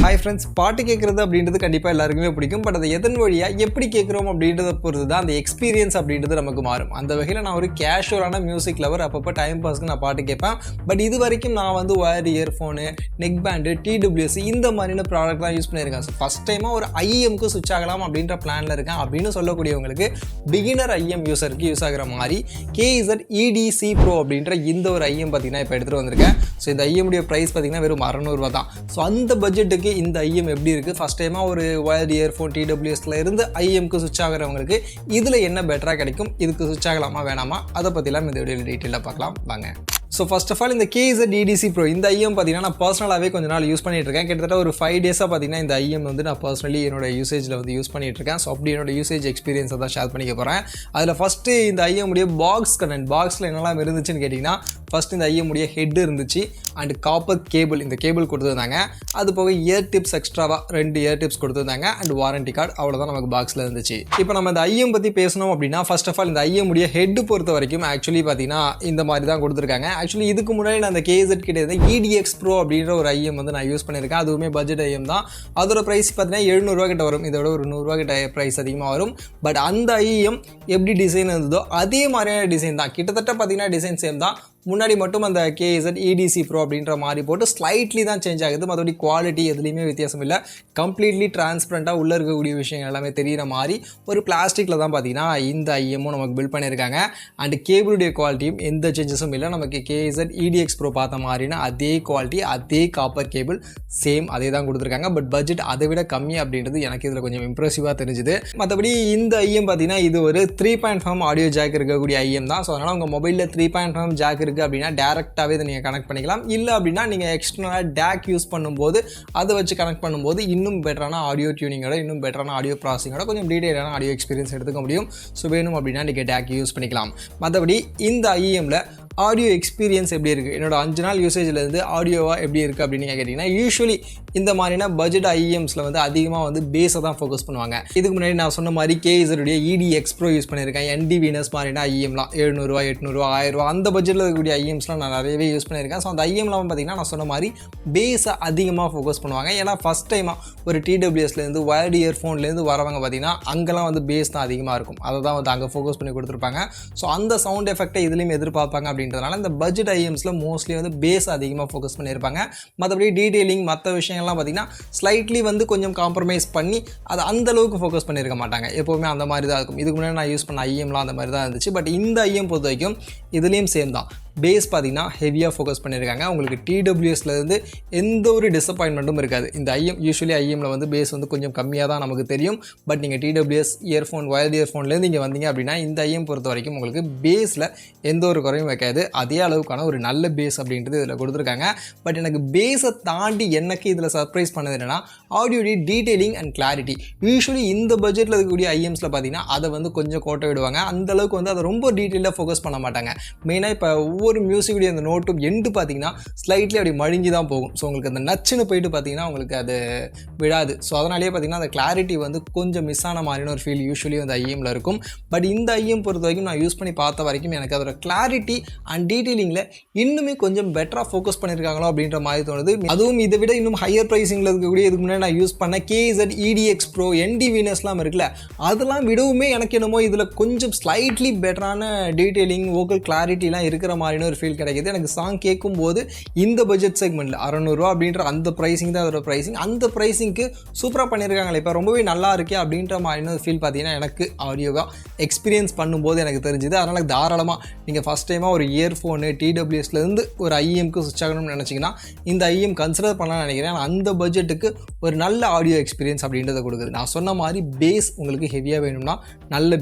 Hi friends, பாட்டு கேட்குறது அப்படின்றது கண்டிப்பாக எல்லாருக்குமே பிடிக்கும். பட் அதை எதன் வழியாக எப்படி கேட்குறோம் அப்படின்றத பொறுத்து தான் அந்த எக்ஸ்பீரியன்ஸ் அப்படின்றது நமக்கு மாறும். அந்த வகையில் நான் ஒரு கேஷுவலான மியூசிக் லவர். அப்பப்போ டைம் பாஸ்க்கு நான் பாட்டு கேட்பேன். பட் இது வரைக்கும் நான் வந்து wire earphone, neck band, TWS இந்த மாதிரியான ப்ராடக்ட் தான் யூஸ் பண்ணியிருக்கேன். ஸோ ஃபஸ்ட் டைமாக ஒரு IEMக்கு சுவிச் ஆகலாம் அப்படின்ற பிளானில் இருக்கேன் அப்படின்னு சொல்லக்கூடியவங்களுக்கு பிகினர் IEM யூஸருக்கு யூஸ் ஆகிற மாதிரி KZ EDC Pro அப்படின்ற இந்த ஒரு IEM பார்த்தீங்கன்னா இப்போ எடுத்துகிட்டு வந்திருக்கேன். ஸோ இந்த IEM உடைய ப்ரைஸ் பார்த்தீங்கன்னா வெறும் 600 ரூபா தான். ஸோ அந்த பட்ஜெட்டுக்கு இந்த IEM எப்படி இருக்குது, ஃபஸ்ட் டைமாக ஒரு ஒயர்டு இயர்ஃபோன் TWSல இருந்து IEMக்கு சுவிச் ஆகிறவங்களுக்கு இதில் என்ன பெட்டராக கிடைக்கும், இதுக்கு சுவிச் ஆகலாமா வேணாமா, அதை பற்றிலாம் இந்த வீடியோவில் டீட்டெயிலாக பார்க்கலாம் வாங்க. ஸோ ஃபர்ஸ்ட் ஆஃப் ஆல் இந்த KZ EDC Pro இந்த IEM பார்த்தீங்கன்னா நான் பர்சனலாகவே கொஞ்ச நாள் யூஸ் பண்ணிட்டு இருக்கேன். கிட்டத்தட்ட ஒரு 5 டேஸாக பார்த்தீங்கன்னா இந்த IEM வந்து நான் பர்சனலி என்னோட யூசேஜில் வந்து யூஸ் பண்ணிட்டு இருக்கேன். ஸோ அப்படி என்னோட யூசேஜ் எக்ஸ்பீரியன்ஸை தான் ஷேர் பண்ணிக்க போகிறேன். அதில் ஃபஸ்ட்டு இந்த IEM உடைய பாக்ஸில் என்னெல்லாம் இருந்துச்சுன்னு கேட்டிங்கன்னா, ஃபஸ்ட் இந்த IEM உடைய ஹெட் இருந்துச்சு அண்ட் காப்பர் கேபிள், இந்த கேபிள் கொடுத்துருந்தாங்க. அது போக இயர் டிப்ஸ் எக்ஸ்ட்ராவாக 2 இயர் டிப்ஸ் கொடுத்துருந்தாங்க அண்ட் வாரண்டி கார்டு, அவ்வளோதான் நமக்கு பாக்ஸில் இருந்துச்சு. இப்போ நம்ம இந்த IEM பற்றி பேசணும் அப்படின்னா ஃபர்ஸ்ட் ஆஃப் ஆல் இந்த IEM உடைய ஹெட் பொறுத்த வரைக்கும் ஆக்சுவலி பார்த்தீங்கன்னா இந்த மாதிரி தான் கொடுத்துருக்காங்க. ஆக்சுவலி இதுக்கு முன்னாடி நான் அந்த KZ கிட்ட இருந்து EDX Pro அப்படின்ற ஒரு IEM வந்து நான் யூஸ் பண்ணியிருக்கேன். அதுவுமே பட்ஜெட் IEM தான். அதோட ப்ரைஸ் பார்த்தீங்கன்னா 700 ரூபா கிட்ட வரும். இதோட ஒரு 100 ரூபா கிட்ட ப்ரைஸ் அதிகமாக வரும். பட் அந்த IEM எப்படி டிசைன் இருந்ததோ அதே மாதிரியான டிசைன் தான். கிட்டத்தட்ட பார்த்தீங்கன்னா டிசைன் சேம் தான். முன்னாடி மட்டும் அந்த KZ EDC Pro அப்படின்ற மாதிரி போட்டு ஸ்லைட்லி தான் சேஞ்ச் ஆகுது. மற்றபடி குவாலிட்டி எதுலேயுமே வித்தியாசம் இல்லை. கம்ப்ளீட்லி டிரான்ஸ்பரண்ட்டாக உள்ளே இருக்கக்கூடிய விஷயங்கள் எல்லாமே தெரிகிற மாதிரி ஒரு பிளாஸ்டிக்கில் தான் பார்த்தீங்கன்னா இந்த IEMமும் நமக்கு பில்ட் பண்ணியிருக்காங்க. அண்ட் கேபிளுடைய குவாலிட்டியும் எந்த சேஞ்சஸும் இல்லை. நமக்கு KZ EDX Pro பார்த்த மாதிரினா அதே குவாலிட்டி, அதே காப்பர் கேபிள் சேம் அதே தான் கொடுத்துருக்காங்க. பட் பட்ஜெட் அதை விட கம்மி அப்படின்றது எனக்கு இதில் கொஞ்சம் இம்ப்ரெசிவாக தெரிஞ்சுது. மற்றபடி இந்த IEM பார்த்தீங்கன்னா இது ஒரு 3.5 ஆடியோ ஜாக் இருக்கக்கூடிய IEM தான். ஸோ அதனால் உங்கள் மொபைலில் 3.5 ஜாக் இருக்குது அப்படின்னா டேரெக்டாகவே இதை நீங்கள் கனெக்ட் பண்ணிக்கலாம். இல்லை அப்படின்னா நீங்கள் எக்ஸ்டர்னலாக டேக் யூஸ் பண்ணும்போது அதை வச்சு கனெக்ட் பண்ணும்போது இன்னும் பெட்டரான ஆடியோ டியூனிங்கோட, இன்னும் பெட்டரான ஆடியோ ப்ராசஸிங்கோட கொஞ்சம் டீட்டெயிலான ஆடியோ எக்ஸ்பீரியன்ஸ் எடுத்துக்க முடியும். ஸோ வேணும் அப்படின்னா நீங்கள் டேக் யூஸ் பண்ணிக்கலாம். மற்றபடி இந்த IEMல ஆடியோ எக்ஸ்பீரியன்ஸ் எப்படி இருக்குது, என்னோட 5 நாள் யூசேஜ்லேருந்து ஆடியோவாக எப்படி இருக்குது அப்படின்னு நீங்கள் கேட்டிங்கன்னா, யூஸ்வலி இந்த மாதிரினா பட்ஜெட் IEMஸில் வந்து அதிகமாக வந்து பேஸை தான் ஃபோக்கஸ் பண்ணுவாங்க. இதுக்கு முன்னாடி நான் சொன்ன மாதிரி KZ உடைய EDX Pro யூஸ் பண்ணியிருக்கேன். NDVNS மாதிரினா IEMலாம் 700 ரூபா, 800 ரூபா, 1000 ரூபா அந்த பட்ஜெட்டில் இருக்கக்கூடிய IEMஸ்லாம் நான் நிறையவே யூஸ் பண்ணியிருக்கேன். ஸோ அந்த IEMலாம் பார்த்தீங்கன்னா நான் சொன்ன மாதிரி பேஸை அதிகமாக ஃபோக்கஸ் பண்ணுவாங்க. ஏன்னா ஃபஸ்ட் டைமாக ஒரு TWSலேருந்து ஒயர்டு இயர்ஃபோன்லேருந்து வரவங்க பார்த்தீங்கன்னா அங்கெல்லாம் வந்து பேஸ் தான் அதிகமாக இருக்கும். அதை தான் வந்து அங்கே ஃபோக்கஸ் பண்ணி கொடுத்துருப்பாங்க. ஸோ அந்த சவுண்ட் எஃபெக்டை இதுலேயும் எதிர்பார்ப்பாங்க அப்படின்றதுனால இந்த பட்ஜெட் IEMஸில் மோஸ்ட்லி வந்து பேஸ் அதிகமாக ஃபோக்கஸ் பண்ணியிருப்பாங்க. மற்றபடி டீட்டெயிலிங் மற்ற விஷயங்கள்லாம் பார்த்தீங்கன்னா ஸ்லைட்லி வந்து கொஞ்சம் காம்ப்ரமைஸ் பண்ணி அதை அந்தளவுக்கு ஃபோக்கஸ் பண்ணியிருக்க மாட்டாங்க. எப்போவுமே அந்த மாதிரி தான் இருக்கும். இதுக்கு முன்னாடி நான் யூஸ் பண்ண IEMலாம் அந்த மாதிரி தான் இருந்துச்சு. பட் இந்த IEM பொறுத்த வரைக்கும் இதுலேயும் சேம் தான். பேஸ் பார்த்தீங்கன்னா ஹெவியாக ஃபோக்கஸ் பண்ணியிருக்காங்க. உங்களுக்கு TWSலேருந்து எந்த ஒரு டிசப்பாயின்மெண்ட்டும் இருக்காது. இந்த யூஸ்வலி IEMல வந்து பேஸ் வந்து கொஞ்சம் கம்மியாக தான் நமக்கு தெரியும். பட் நீங்கள் TWS இயர்ஃபோன், ஒயர்டு இயர்ஃபோன்லேருந்து இங்கே வந்தீங்க அப்படின்னா இந்த IEM பொறுத்த வரைக்கும் உங்களுக்கு பேஸில் எந்த ஒரு குறையும் வைக்காது. அதே அளவுக்கான ஒரு நல்ல பேஸ் அப்படின்றது இதில் கொடுத்துருக்காங்க. பட் எனக்கு பேஸை தாண்டி எனக்கு இதில் சர்ப்ரைஸ் பண்ணது என்னென்னா ஆடியோடைய டீட்டெயிலிங் அண்ட் கிளாரிட்டி. யூஸ்வலி இந்த பட்ஜெட்டில் இருக்கக்கூடிய IEMஸில் பார்த்தீங்கன்னா அதை வந்து கொஞ்சம் கோட்டை விடுவாங்க. அந்தளவுக்கு வந்து அதை ரொம்ப டீட்டெயிலாக ஃபோக்கஸ் பண்ண மாட்டாங்க. மெயினாக இப்போ ஒவ்வொரு மியூசிக்குடைய அந்த நோட்டும் எண்டு பார்த்தீங்கன்னா ஸ்லைட்லி அப்படி மழுங்கி தான் போகும். ஸோ உங்களுக்கு அந்த நச்சுன்னு போயிட்டு பார்த்தீங்கன்னா உங்களுக்கு அது விடாது. ஸோ அதனாலேயே பார்த்தீங்கன்னா அந்த கிளாரிட்டி வந்து கொஞ்சம் மிஸ் ஆன மாதிரியான ஒரு ஃபீல் யூஸ்வலி அந்த IEMல இருக்கும். பட் இந்த IEM பொறுத்த வரைக்கும் நான் யூஸ் பண்ணி பார்த்த வரைக்கும் எனக்கு அதோட கிளாரிட்டி அண்ட் டீட்டெயிலிங்கில் இன்னுமே கொஞ்சம் பெட்டராக ஃபோக்கஸ் பண்ணியிருக்காங்களோ அப்படின்ற மாதிரி தோணுது. அதுவும் இதை விட இன்னும் ஹையர் ப்ரைஸிங்கில் இருக்கக்கூடிய இதுக்கு முன்னாடி நான் யூஸ் பண்ண KZ EDX Pro, NDVNSலாம் இருக்குல்ல, அதெல்லாம் விடவுமே எனக்கு என்னமோ இதில் கொஞ்சம் ஸ்லைட்லி பெட்டரான டீட்டெயிலிங், வோக்கல் கிளாரிட்டிலாம் இருக்கிற மாதிரியான ஒரு ஃபீல் கிடைக்கிது. எனக்கு சாங் கேட்கும்போது இந்த பட்ஜெட் செக்மெண்ட்டில் 600 ரூபா அப்படின்ற அந்த ப்ரைஸிங் தான் அதோட ப்ரைஸிங். அந்த ப்ரைஸிங்க்கு சூப்பராக பண்ணியிருக்காங்களே, இப்போ ரொம்பவே நல்லா இருக்கே அப்படின்ற மாதிரியான ஒரு ஃபீல் பார்த்தீங்கன்னா எனக்கு ஆடியோவாக எக்ஸ்பீரியன்ஸ் பண்ணும்போது எனக்கு தெரிஞ்சுது. அதனால் தாராளமாக நீங்கள் ஃபஸ்ட் டைமாக ஒரு இயர்ஃபோனு TWSலேருந்து ஒரு IEMக்கு சுவிச் ஆகணும்னு நினச்சிங்கன்னா இந்த IEM கன்சிடர் பண்ணலாம்னு நினைக்கிறேன். அந்த பட்ஜெட்டுக்கு ஒரு நல்ல ஆடியோ எக்ஸ்பீரியன்ஸ் அப்படின்றத கொடுக்குது. நான் சொன்ன மாதிரி பேஸ் உங்களுக்கு ஹெவியாக வேணும்னா நல்ல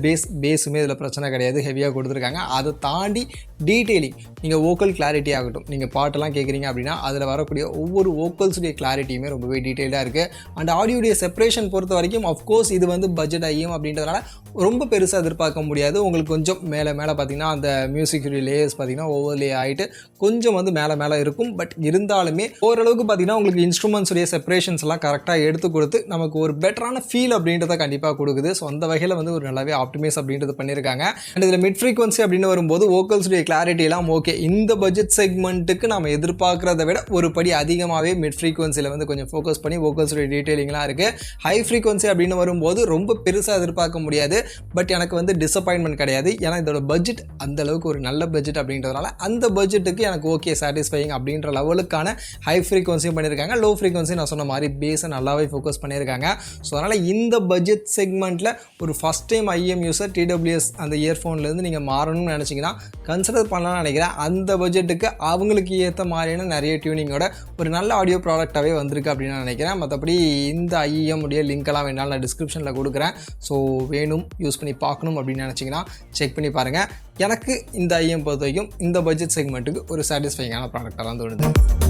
பேஸுமே இதில் பிரச்சனை கிடையாது, ஹெவியாக கொடுத்துருக்காங்க. அதை தாண்டி டீட்டெயிலிங், நீங்கள் வோக்கல் கிளாரிட்டி ஆகட்டும், நீங்கள் பாட்டெல்லாம் கேட்குறீங்க அப்படின்னா அதில் வரக்கூடிய ஒவ்வொரு வோக்கல்ஸுடைய கிளாரிட்டியுமே ரொம்பவே டீட்டெயிலாக இருக்குது. அண்ட் ஆடியோடைய செப்பரேஷன் பொறுத்த வரைக்கும் அஃப்கோர்ஸ் இது வந்து பட்ஜெட் IEM அப்படின்றதுனால ரொம்ப பெருசாக எதிர்பார்க்க முடியாது. உங்களுக்கு கொஞ்சம் மேலே பார்த்தீங்கன்னா அந்த மியூசிக் லேயர்ஸ் பார்த்தீங்கன்னா ஓவர்லே ஆகிட்டு கொஞ்சம் வந்து மேலே இருக்கும். பட் இருந்தாலுமே ஓரளவுக்கு பார்த்தீங்கன்னா உங்களுக்கு இன்ஸ்ட்ருமெண்ட்ஸுடைய செப்பரேஷன்ஸ்லாம் கரெக்டாக எடுத்து கொடுத்து நமக்கு ஒரு பெட்டரான ஃபீல் அப்படின்றத கண்டிப்பாக கொடுக்குது. ஸோ அந்த வகையில் வந்து ஒரு நல்லாவே ஆப்டிமைஸ் அப்படின்றது பண்ணியிருக்காங்க. அண்ட் இதில் மிட் ஃப்ரீக்வன்சி அப்படின்னு வரும்போது வோக்கல்ஸுடைய கிளாரிட்டி எல்லாம் ஓகே. இந்த பட்ஜெட் செக்மெண்ட்டுக்கு நம்ம எதிர்பார்க்குறத விட ஒரு படி அதிகமாகவே மிட் ஃப்ரீக்வன்சியில் வந்து கொஞ்சம் ஃபோக்கஸ் பண்ணி வோக்கல்ஸுடைய டீட்டெயிலிங்லாம் இருக்குது. ஹை ஃப்ரீக்வன்சி அப்படின்னு வரும்போது ரொம்ப பெருசாக எதிர்பார்க்க முடியாது. பட் எனக்கு வந்து டிசப்பாயின்மெண்ட் கிடையாது. ஏன்னா இதோட பட்ஜெட் அந்தளவுக்கு ஒரு நல்ல பட்ஜெட் அப்படின்றதுனால அந்த பட்ஜெட்டுக்கு எனக்கு ஓகே சாட்டிஸ்ஃபையிங் அப்படின்ற லெவலுக்கான ஹை ஃப்ரீக்வன்சியும் பண்ணியிருக்காங்க. லோ ஃப்ரீக்வன்சி நான் சொன்ன மாதிரி பேஸை நல்லாவே ஃபோக்கஸ் பண்ணியிருக்காங்க. ஸோ அதனால் இந்த பட்ஜெட் செக்மெண்ட்டில் ஒரு first time IEM user TWS அந்த இயர்ஃபோன்லேருந்து நீங்கள் மாறணும்னு நினச்சிங்கன்னா கன்சிடர் பண்ணலாம்னு நினைக்கிறேன். அந்த பட்ஜெட்டுக்கு அவங்களுக்கு ஏற்ற மாதிரியான நிறைய டியூனிங்கோட ஒரு நல்ல ஆடியோ ப்ராடக்டாகவே வந்திருக்கு அப்படின்னு நான் நினைக்கிறேன். மற்றபடி இந்த IEM உடைய லிங்க்கெல்லாம் வேணாலும் நான் டிஸ்கிரிப்ஷனில் கொடுக்குறேன். ஸோ வேணும் யூஸ் பண்ணி பார்க்கணும் அப்படின்னு நினச்சிங்கன்னா செக் பண்ணி பாருங்கள். எனக்கு இந்த IEM பொறுத்த வரைக்கும் இந்த பட்ஜெட் செக்மெண்ட்டுக்கு ஒரு சாட்டிஸ்ஃபைங்கான ப்ராடக்டாக தான் தோணுது.